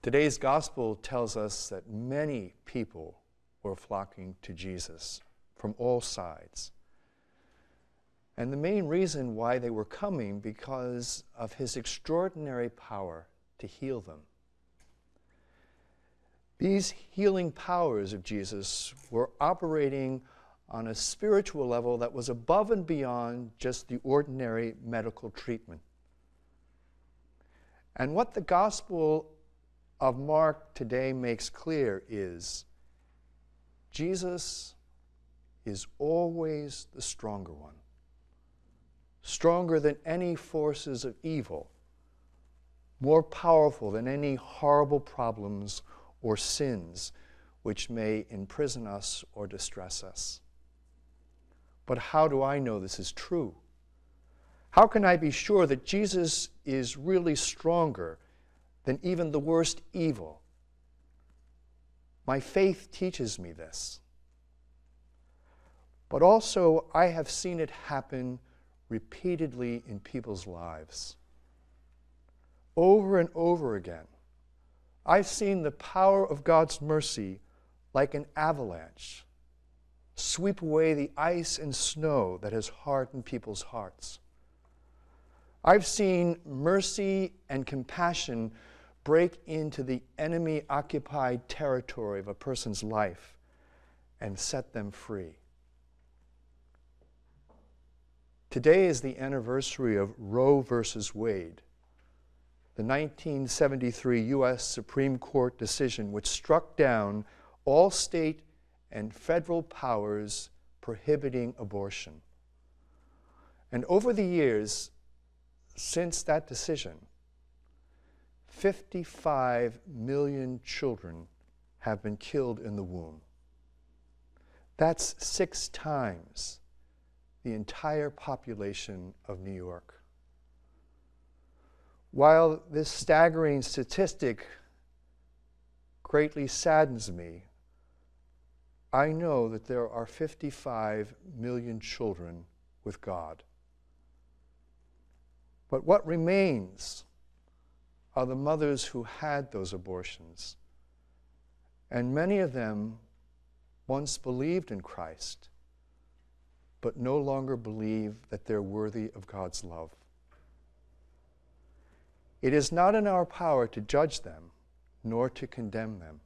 Today's gospel tells us that many people were flocking to Jesus from all sides. And the main reason why they were coming because of his extraordinary power to heal them. These healing powers of Jesus were operating on a spiritual level that was above and beyond just the ordinary medical treatment. And what the Gospel of Mark today makes clear is Jesus is always the stronger one, stronger than any forces of evil, more powerful than any horrible problems or sins which may imprison us or distress us. But how do I know this is true? How can I be sure that Jesus is really stronger than even the worst evil? My faith teaches me this. But also, I have seen it happen repeatedly in people's lives. Over and over again, I've seen the power of God's mercy like an avalanche sweep away the ice and snow that has hardened people's hearts. I've seen mercy and compassion break into the enemy-occupied territory of a person's life and set them free. Today is the anniversary of Roe versus Wade, the 1973 U.S. Supreme Court decision which struck down all state and federal powers prohibiting abortion. And over the years, since that decision, 55 million children have been killed in the womb. That's 6 times the entire population of New York. While this staggering statistic greatly saddens me, I know that there are 55 million children with God. But what remains are the mothers who had those abortions. And many of them once believed in Christ, but no longer believe that they're worthy of God's love. It is not in our power to judge them, nor to condemn them.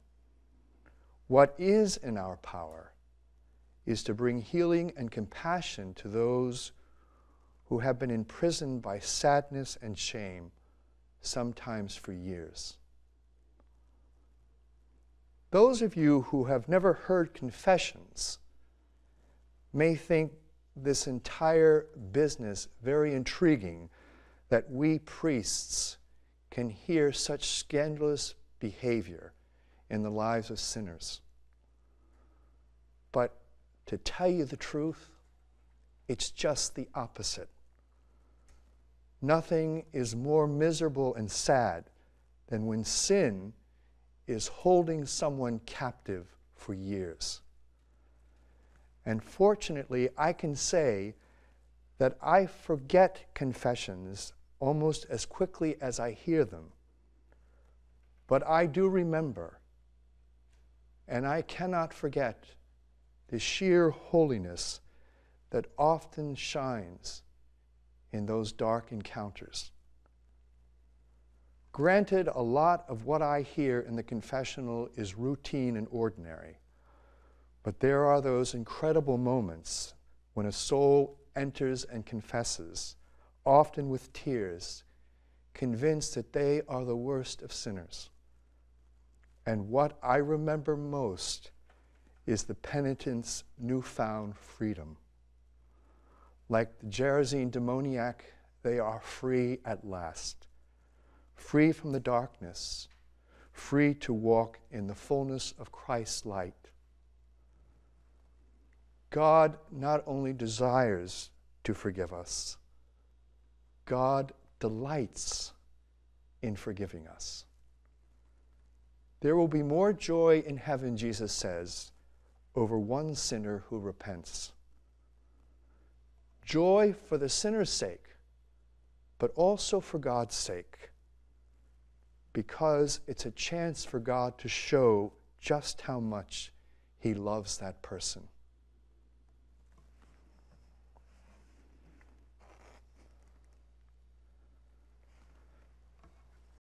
What is in our power is to bring healing and compassion to those who have been imprisoned by sadness and shame, sometimes for years. Those of you who have never heard confessions may think this entire business very intriguing, that we priests can hear such scandalous behavior in the lives of sinners. But to tell you the truth, it's just the opposite. Nothing is more miserable and sad than when sin is holding someone captive for years. And fortunately, I can say that I forget confessions almost as quickly as I hear them. But I do remember, and I cannot forget, the sheer holiness that often shines in those dark encounters. Granted, a lot of what I hear in the confessional is routine and ordinary, but there are those incredible moments when a soul enters and confesses, often with tears, convinced that they are the worst of sinners. And what I remember most is the penitent's newfound freedom. Like the Gerasene demoniac, they are free at last, free from the darkness, free to walk in the fullness of Christ's light. God not only desires to forgive us, God delights in forgiving us. There will be more joy in heaven, Jesus says, over one sinner who repents. Joy for the sinner's sake, but also for God's sake, because it's a chance for God to show just how much He loves that person.